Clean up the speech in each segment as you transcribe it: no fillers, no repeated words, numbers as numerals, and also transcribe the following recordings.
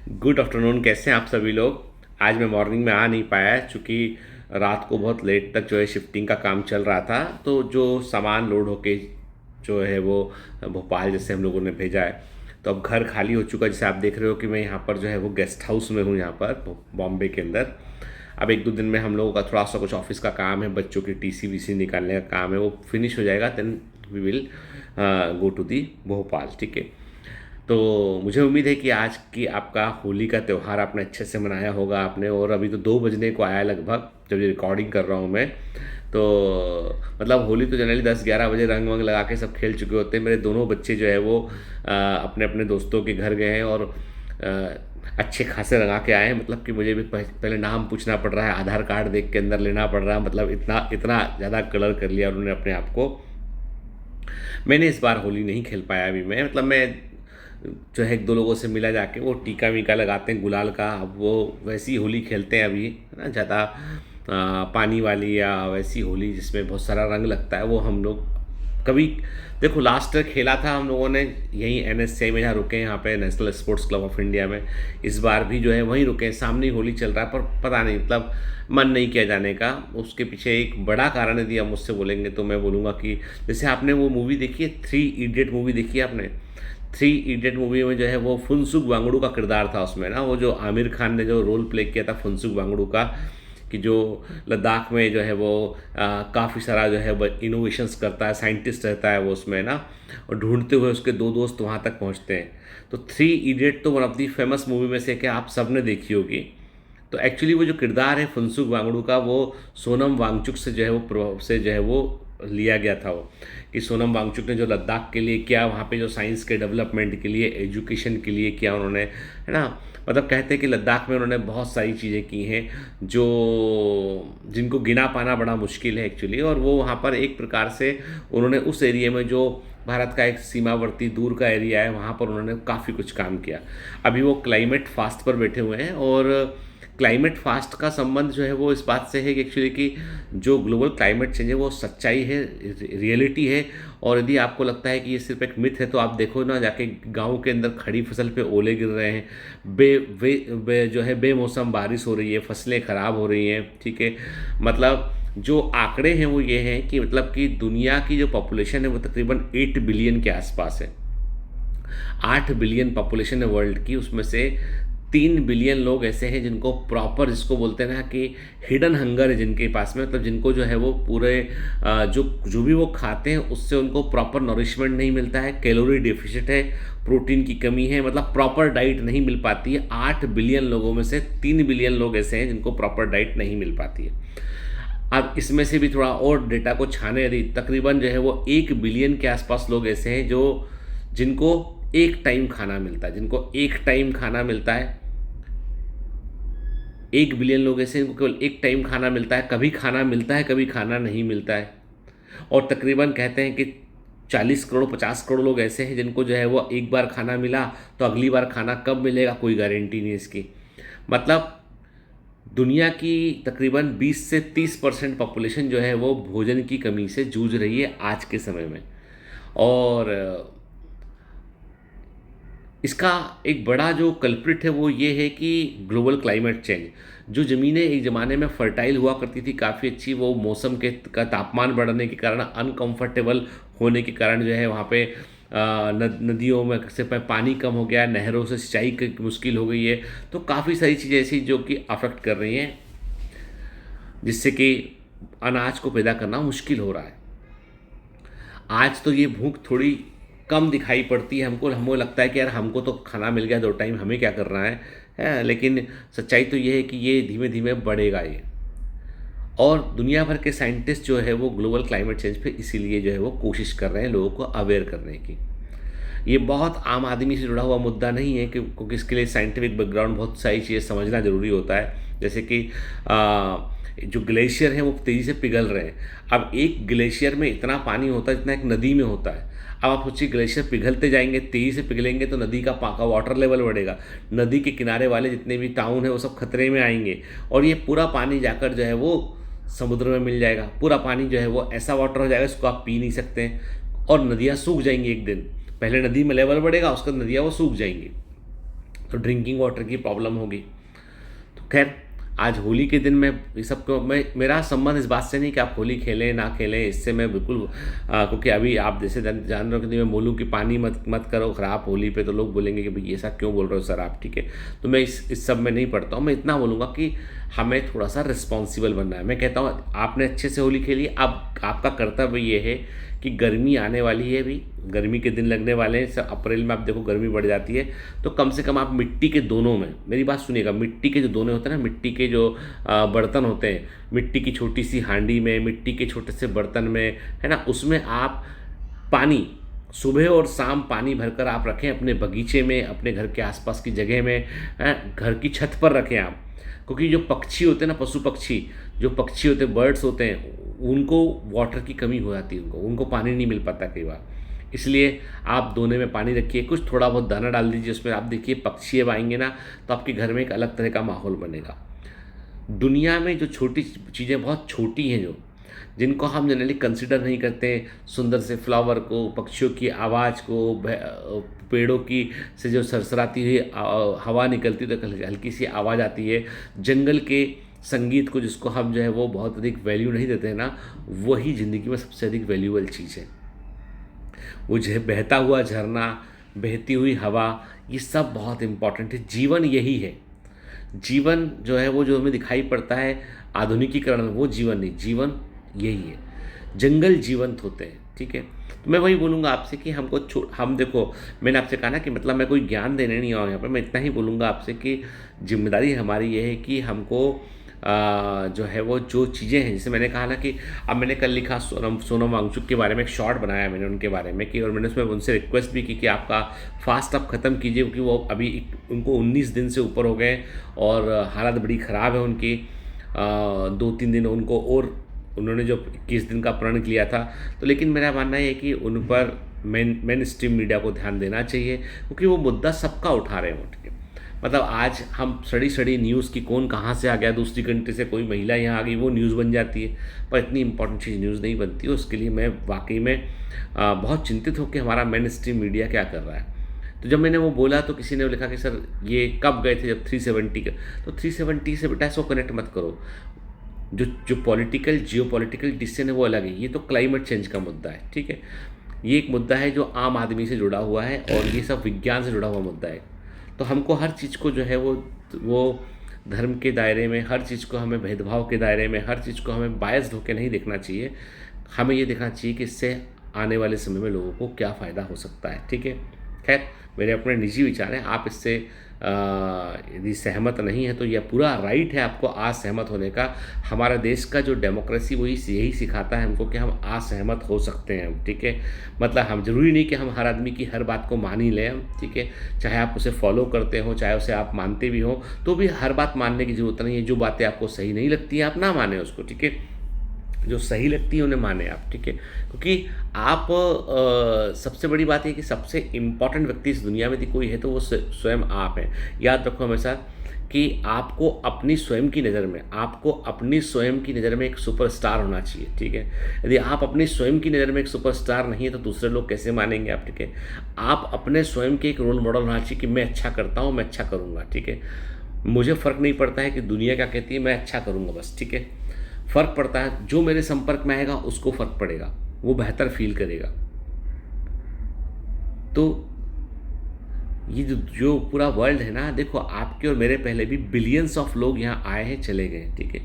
Good afternoon. कैसे हैं आप सभी लोग। आज मैं मॉर्निंग में आ नहीं पाया क्योंकि रात को बहुत लेट तक जो है शिफ्टिंग का काम चल रहा था। तो जो सामान लोड होके जो है वो भोपाल जैसे हम लोगों ने भेजा है, तो अब घर खाली हो चुका है। जैसे आप देख रहे हो कि मैं यहाँ पर जो है वो गेस्ट हाउस में हूँ, यहाँ पर बॉम्बे के अंदर। अब एक दो दिन में हम लोगों का थोड़ा सा कुछ ऑफिस का काम है, बच्चों की टीसी वीसी निकालने का काम है, वो फिनिश हो जाएगा। Then we will go to the Bhopal. ठीक है। तो मुझे उम्मीद है कि आज की आपका होली का त्यौहार आपने अच्छे से मनाया होगा आपने। और अभी तो 2 बजने को आया लगभग जब ये रिकॉर्डिंग कर रहा हूँ मैं। तो मतलब होली तो जनरली 10-11 बजे रंग वंग लगा के सब खेल चुके होते हैं। मेरे दोनों बच्चे जो है वो अपने अपने दोस्तों के घर गए हैं और अच्छे खासे रंगा के आए हैं। मतलब कि मुझे भी पहले नाम पूछना पड़ रहा है, आधार कार्ड देख के अंदर लेना पड़ रहा है। मतलब इतना इतना ज़्यादा कलर कर लिया उन्होंने अपने आप को। मैंने इस बार होली नहीं खेल पाया अभी मैं। मतलब मैं जो है एक दो लोगों से मिला जाके, वो टीका वीका लगाते हैं गुलाल का। अब वो वैसी होली खेलते हैं अभी, है ना, ज़्यादा पानी वाली या वैसी होली जिसमें बहुत सारा रंग लगता है, वो हम लोग कभी देखो लास्ट खेला था हम लोगों ने यहीं एनएससीआई में, जहाँ रुके हैं यहाँ पे national sports club of India में। इस बार भी जो है वहीं रुके हैं, सामने ही होली चल रहा है। पर पता नहीं, मतलब मन नहीं किया जाने का। उसके पीछे एक बड़ा कारण यदि आप मुझसे बोलेंगे तो मैं बोलूँगा कि जैसे आपने वो मूवी देखी है, 3 इडियट मूवी देखी है आपने। 3 इडियट मूवी में जो है वो फुनसुक वांगडू का किरदार था उसमें ना, वो जो आमिर खान ने जो रोल प्ले किया था फुनसुक वांगडू का, कि जो लद्दाख में जो है वो काफ़ी सारा जो है वो इनोवेशंस करता है, साइंटिस्ट रहता है वो उसमें ना। और ढूंढते हुए उसके दो दोस्त वहाँ तक पहुँचते हैं। तो 3 इडियट तो one of the famous movie में से कि आप सब ने देखी होगी। तो एक्चुअली वो जो किरदार है फुनसुक वांगडू का, वो सोनम वांगचुक से जो है वो से जो है वो लिया गया था। वो कि सोनम वांगचुक ने जो लद्दाख के लिए किया, वहाँ पे जो साइंस के डेवलपमेंट के लिए, एजुकेशन के लिए किया उन्होंने, है ना। मतलब कहते हैं कि लद्दाख में उन्होंने बहुत सारी चीज़ें की हैं जो जिनको गिना पाना बड़ा मुश्किल है एक्चुअली। और वो वहाँ पर एक प्रकार से उन्होंने उस एरिया में जो भारत का एक सीमावर्ती दूर का एरिया है, वहाँ पर उन्होंने काफ़ी कुछ काम किया। अभी वो क्लाइमेट फास्ट पर बैठे हुए हैं। और क्लाइमेट फास्ट का संबंध जो है वो इस बात से है कि एक्चुअली कि जो ग्लोबल क्लाइमेट चेंज है वो सच्चाई है, रियलिटी है। और यदि आपको लगता है कि ये सिर्फ एक मिथ है, तो आप देखो ना जाके गाँव के अंदर खड़ी फसल पे ओले गिर रहे हैं, जो है बेमौसम बारिश हो रही है, फसलें ख़राब हो रही हैं। ठीक है। मतलब जो आंकड़े हैं वो ये हैं कि मतलब कि दुनिया की जो पॉपुलेशन है वो तकरीबन 8 बिलियन के आसपास है। 8 बिलियन पॉपुलेशन है वर्ल्ड की, उसमें से 3 बिलियन लोग ऐसे हैं जिनको प्रॉपर, जिसको बोलते हैं ना कि हिडन हंगर है जिनके पास में। मतलब जिनको जो है वो पूरे जो जो भी वो खाते हैं उससे उनको प्रॉपर नरिशमेंट नहीं मिलता है, कैलोरी डेफिसिट है, प्रोटीन की कमी है, मतलब प्रॉपर डाइट नहीं मिल पाती है। 8 बिलियन लोगों में से 3 बिलियन लोग ऐसे हैं जिनको प्रॉपर डाइट नहीं मिल पाती है। अब इसमें से भी थोड़ा और डेटा को छाने यदि, तकरीबन जो है वो 1 बिलियन के आसपास लोग ऐसे हैं जो जिनको एक टाइम खाना मिलता है, जिनको एक टाइम खाना मिलता है। 1 बिलियन लोग ऐसे हैं जिनको केवल एक टाइम खाना मिलता है, कभी खाना मिलता है कभी खाना नहीं मिलता है। और तकरीबन कहते हैं कि 40 करोड़ 50 करोड़ लोग ऐसे हैं जिनको जो है वो एक बार खाना मिला तो अगली बार खाना कब मिलेगा कोई गारंटी नहीं इसकी। मतलब दुनिया की तकरीबन 20 से 30% पॉपुलेशन जो है वो भोजन की कमी से जूझ रही है आज के समय में। और इसका एक बड़ा जो कल्प्रिट है वो ये है कि ग्लोबल क्लाइमेट चेंज। जो ज़मीनें एक ज़माने में फर्टाइल हुआ करती थी काफ़ी अच्छी, वो मौसम के का तापमान बढ़ने के कारण, अनकंफर्टेबल होने के कारण जो है वहाँ पे नदियों में से पानी कम हो गया, नहरों से सिंचाई की मुश्किल हो गई है। तो काफ़ी सारी चीज़ें ऐसी जो कि अफेक्ट कर रही हैं, जिससे कि अनाज को पैदा करना मुश्किल हो रहा है। आज तो ये भूख थोड़ी कम दिखाई पड़ती है हमको। हमको लगता है कि यार हमको तो खाना मिल गया 2 टाइम, हमें क्या करना है। लेकिन सच्चाई तो ये है कि ये धीमे धीमे बढ़ेगा ये। और दुनिया भर के साइंटिस्ट जो है वो ग्लोबल क्लाइमेट चेंज पे इसीलिए जो है वो कोशिश कर रहे हैं लोगों को अवेयर करने की। ये बहुत आम आदमी से जुड़ा हुआ मुद्दा नहीं है, क्योंकि इसके लिए साइंटिफिक बैकग्राउंड, बहुत सारी चीज़ें समझना ज़रूरी होता है। जैसे कि जो ग्लेशियर हैं वो तेज़ी से पिघल रहे हैं। अब एक ग्लेशियर में इतना पानी होता है जितना एक नदी में होता है। अब आप सोचिए ग्लेशियर पिघलते जाएंगे, तेज़ी से पिघलेंगे तो नदी का वाटर लेवल बढ़ेगा, नदी के किनारे वाले जितने भी टाउन है वो सब खतरे में आएंगे। और ये पूरा पानी जाकर जो है वो समुद्र में मिल जाएगा। पूरा पानी जो है वो ऐसा वाटर हो जाएगा जिसको आप पी नहीं सकते हैं। और नदियाँ सूख जाएंगी एक दिन। पहले नदी में लेवल बढ़ेगा, उसके बाद नदियाँ वो सूख जाएंगी। तो ड्रिंकिंग वाटर की प्रॉब्लम होगी। तो खैर, आज होली के दिन मैं ये सब को मैं मेरा संबंध इस बात से नहीं कि आप होली खेलें ना खेलें, इससे मैं बिल्कुल क्योंकि अभी आप जैसे जान रहे हो कि मैं बोलूँ कि पानी मत मत करो खराब होली पे, तो लोग बोलेंगे कि भाई ऐसा क्यों बोल रहे हो सर आप, ठीक है। तो मैं इस सब में नहीं पढ़ता हूँ। मैं इतना बोलूँगा कि हमें थोड़ा सा रिस्पॉन्सिबल बनना है। मैं कहता हूँ आपने अच्छे से होली खेली, अब आपका कर्तव्य ये है कि गर्मी आने वाली है, अभी गर्मी के दिन लगने वाले हैं, अप्रैल में आप देखो गर्मी बढ़ जाती है, तो कम से कम आप मिट्टी के दोनों में, मेरी बात सुनिएगा, मिट्टी के जो दोने होते हैं ना, मिट्टी के जो बर्तन होते हैं, मिट्टी की छोटी सी हांडी में, मिट्टी के छोटे से बर्तन में, है ना, उसमें आप पानी सुबह और शाम पानी भरकर आप रखें अपने बगीचे में, अपने घर के आसपास की जगह में, घर की छत पर रखें आप। क्योंकि जो पक्षी होते हैं ना, पशु पक्षी, जो पक्षी होते हैं, बर्ड्स होते हैं, उनको वाटर की कमी हो जाती है, उनको पानी नहीं मिल पाता कई बार। इसलिए आप दोने में पानी रखिए, कुछ थोड़ा बहुत दाना डाल दीजिए उसमें। आप देखिए पक्षी अब आएंगे ना, तो आपके घर में एक अलग तरह का माहौल बनेगा। दुनिया में जो छोटी चीज़ें बहुत छोटी हैं, जो जिनको हम जनरली कंसिडर नहीं करते, सुंदर से फ्लावर को, पक्षियों की आवाज़ को, पेड़ों की से जो सरसराती हुई हवा निकलती तो हल्की सी आवाज़ आती है, जंगल के संगीत को जिसको हम जो है वो बहुत अधिक वैल्यू नहीं देते हैं ना, वही ज़िंदगी में सबसे अधिक वैल्यूबल चीज़ है। वो बहता हुआ झरना, बहती हुई हवा, ये सब बहुत इम्पॉर्टेंट है। जीवन यही है। जीवन जो है वो जो हमें दिखाई पड़ता है आधुनिकीकरण में, वो जीवन नहीं, जीवन यही है। जंगल जीवंत होते हैं, ठीक है। तो मैं वही बोलूँगा आपसे कि हम देखो, मैंने आपसे कहा ना कि मतलब मैं कोई ज्ञान देने नहीं आया यहाँ पर, मैं इतना ही बोलूँगा आपसे कि जिम्मेदारी हमारी ये है कि हमको जो है वो जो चीज़ें हैं, जैसे मैंने कहा ना कि अब मैंने कल लिखा सोनम वांगचुक के बारे में, एक शॉर्ट बनाया मैंने उनके बारे में कि, और मैंने उसमें उनसे रिक्वेस्ट भी की कि आपका फास्ट अब ख़त्म कीजिए, क्योंकि वो अभी उनको 19 दिन से ऊपर हो गए और हालत बड़ी ख़राब है उनकी। 2-3 दिन उनको, और उन्होंने जो 21 दिन का प्रण किया था। तो लेकिन मेरा मानना है कि उन पर मेन स्ट्रीम मीडिया को ध्यान देना चाहिए, क्योंकि वो मुद्दा सबका उठा रहे हैं उठ के। मतलब आज हम सड़ी न्यूज़ की, कौन कहाँ से आ गया, दूसरी कंट्री से कोई महिला यहाँ आ गई, वो न्यूज़ बन जाती है, पर इतनी इंपॉर्टेंट चीज़ न्यूज़ नहीं बनती है। उसके लिए मैं वाकई में बहुत चिंतित हूँ कि हमारा मेन स्ट्रीम मीडिया क्या कर रहा है। तो जब मैंने वो बोला तो किसी ने लिखा कि सर ये कब गए थे जब 370 का, तो 370 से बेटा इसको कनेक्ट मत करो। जो पॉलिटिकल जियोपॉलिटिकल डिसीजन है वो अलग है, ये तो क्लाइमेट चेंज का मुद्दा है, ठीक है। ये एक मुद्दा है जो आम आदमी से जुड़ा हुआ है, और ये सब विज्ञान से जुड़ा हुआ मुद्दा है। तो हमको हर चीज़ को जो है वो धर्म के दायरे में, हर चीज़ को हमें भेदभाव के दायरे में, हर चीज़ को हमें बायस्ड होकर नहीं देखना चाहिए। हमें ये देखना चाहिए कि इससे आने वाले समय में लोगों को क्या फ़ायदा हो सकता है, ठीक है। खैर, मेरे अपने निजी विचार हैं, आप इससे यदि सहमत नहीं है तो यह पूरा राइट है आपको असहमत होने का। हमारा देश का जो डेमोक्रेसी वो यही सिखाता है हमको कि हम असहमत हो सकते हैं, ठीक है। मतलब हम ज़रूरी नहीं कि हम हर आदमी की हर बात को मान ही लें, ठीक है। चाहे आप उसे फॉलो करते हो, चाहे उसे आप मानते भी हो, तो भी हर बात मानने की ज़रूरत नहीं है। जो बातें आपको सही नहीं लगती हैं आप ना माने उसको, ठीक है। जो सही लगती है उन्हें माने आप, ठीक है। क्योंकि आप सबसे बड़ी बात है कि सबसे इम्पॉर्टेंट व्यक्ति इस दुनिया में यदि कोई है तो वो स्वयं आप हैं। याद रखो हमेशा कि आपको अपनी स्वयं की नज़र में, आपको अपनी स्वयं की नज़र में एक सुपरस्टार होना चाहिए, ठीक है। यदि आप अपनी स्वयं की नज़र में एक सुपरस्टार नहीं है तो दूसरे लोग कैसे मानेंगे आप, ठीक है। आप अपने स्वयं के एक रोल मॉडल होना चाहिए कि मैं अच्छा करता हूँ, मैं अच्छा करूँगा, ठीक है। मुझे फ़र्क नहीं पड़ता है कि दुनिया क्या कहती है, मैं अच्छा करूँगा बस, ठीक है। फ़र्क पड़ता है जो मेरे संपर्क में आएगा उसको फ़र्क पड़ेगा, वो बेहतर फील करेगा। तो ये जो पूरा वर्ल्ड है ना, देखो आपके और मेरे पहले भी बिलियंस ऑफ लोग यहाँ आए हैं, चले गए, ठीक है।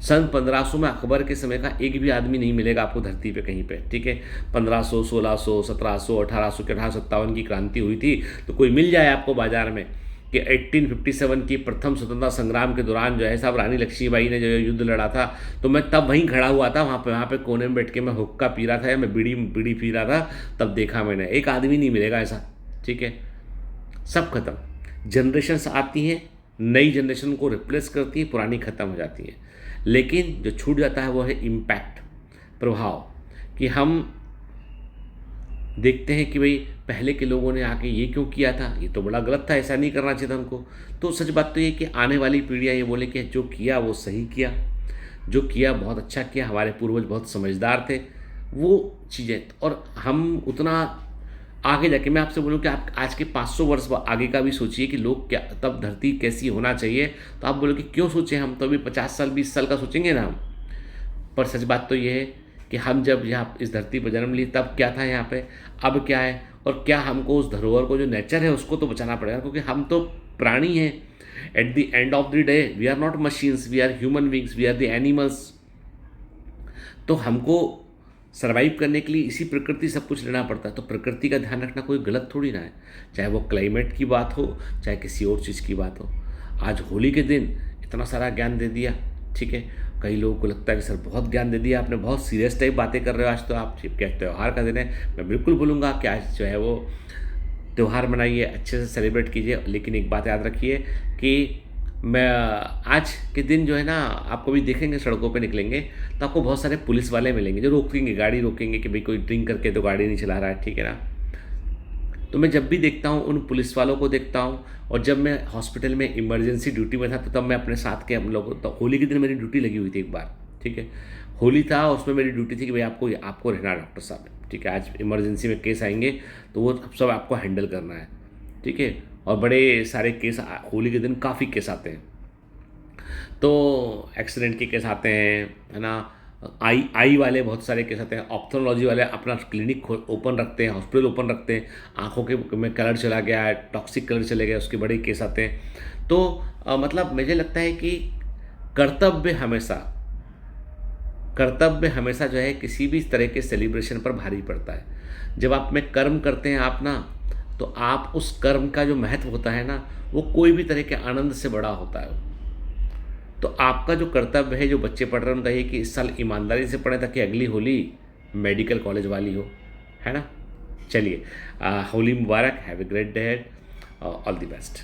सन 1500 में अकबर के समय का एक भी आदमी नहीं मिलेगा आपको धरती पे कहीं पे, ठीक है। 1500, 1600, 1700, 1800 के 1857 की क्रांति हुई थी, तो कोई मिल जाए आपको बाजार में कि 1857 की प्रथम स्वतंत्रता संग्राम के दौरान जो है साहब रानी लक्ष्मीबाई ने जो युद्ध लड़ा था, तो मैं तब वहीं खड़ा हुआ था, वहाँ पे कोने में बैठ के मैं हुक्का पी रहा था या मैं बीड़ी पी रहा था, तब देखा मैंने। एक आदमी नहीं मिलेगा ऐसा, ठीक है। सब खत्म। जनरेशन्स आती हैं, नई जनरेशन को रिप्लेस करती है, पुरानी ख़त्म हो जाती है। लेकिन जो छूट जाता है वो है इम्पैक्ट, प्रभाव, कि हम देखते हैं कि भाई पहले के लोगों ने आके ये क्यों किया था, ये तो बड़ा गलत था, ऐसा नहीं करना चाहिए था हमको। तो सच बात तो ये कि आने वाली पीढ़ियाँ ये बोले कि जो किया वो सही किया, जो किया बहुत अच्छा किया, हमारे पूर्वज बहुत समझदार थे, वो चीज़ें। और हम उतना आगे जाके मैं आपसे बोलूँ कि आप आज के 500 वर्ष आगे का भी सोचिए कि लोग क्या, तब धरती कैसी होना चाहिए, तो आप बोलोगे क्यों सोचें, हम तो अभी 50 साल 20 साल का सोचेंगे ना हम। पर सच बात तो ये है कि हम जब यहाँ इस धरती पर जन्म लिए तब क्या था यहाँ पे, अब क्या है, और क्या हमको उस धरोहर को जो नेचर है उसको तो बचाना पड़ेगा, क्योंकि हम तो प्राणी हैं। At the end of the day we are not machines, we are human beings, we are the animals. तो हमको सर्वाइव करने के लिए इसी प्रकृति सब कुछ लेना पड़ता है। तो प्रकृति का ध्यान रखना कोई गलत थोड़ी ना है, चाहे वो क्लाइमेट की बात हो, चाहे किसी और चीज़ की बात हो। आज होली के दिन इतना सारा ज्ञान दे दिया, ठीक है। कई लोगों को लगता है कि सर बहुत ज्ञान दे दिया आपने, बहुत सीरियस टाइप बातें कर रहे हो आज, तो आप क्या त्यौहार का दिन है, मैं बिल्कुल बोलूँगा कि आज जो है वो त्यौहार मनाइए, अच्छे से सेलिब्रेट कीजिए। लेकिन एक बात याद रखिए कि मैं आज के दिन जो है ना, आप कभी देखेंगे सड़कों पे निकलेंगे तो आपको बहुत सारे पुलिस वाले मिलेंगे जो रोकेंगे, गाड़ी रोकेंगे कि भाई कोई ड्रिंक करके तो गाड़ी नहीं चला रहा है, ठीक है ना। तो मैं जब भी देखता हूँ उन पुलिस वालों को देखता हूँ, और जब मैं हॉस्पिटल में इमरजेंसी ड्यूटी में था तो तब मैं अपने साथ के हम लोग, तो होली के दिन मेरी ड्यूटी लगी हुई थी एक बार, ठीक है। होली था, उसमें मेरी ड्यूटी थी कि भाई आपको रहना है डॉक्टर साहब, ठीक है, आज इमरजेंसी में केस आएंगे तो वो सब आपको हैंडल करना है, ठीक है। और बड़े सारे केस होली के दिन काफ़ी केस आते हैं, तो एक्सीडेंट के केस आते हैं, है ना। आई वाले बहुत सारे केस आते हैं, ऑप्थोलॉजी वाले अपना क्लिनिक ओपन रखते हैं, हॉस्पिटल ओपन रखते हैं, आंखों के में कलर चला गया है, टॉक्सिक कलर चले गए, उसके बड़े केस आते हैं। तो मतलब मुझे लगता है कि कर्तव्य हमेशा जो है किसी भी तरह के सेलिब्रेशन पर भारी पड़ता है। जब आप में कर्म करते हैं आप ना, तो आप उस कर्म का जो महत्व होता है ना, वो कोई भी तरह के आनंद से बड़ा होता है। तो आपका जो कर्तव्य है, जो बच्चे पढ़ रहे हैं उनका ये कि इस साल ईमानदारी से पढ़ें ताकि अगली होली मेडिकल कॉलेज वाली हो, है ना। चलिए, होली मुबारक, have a great day, all the best.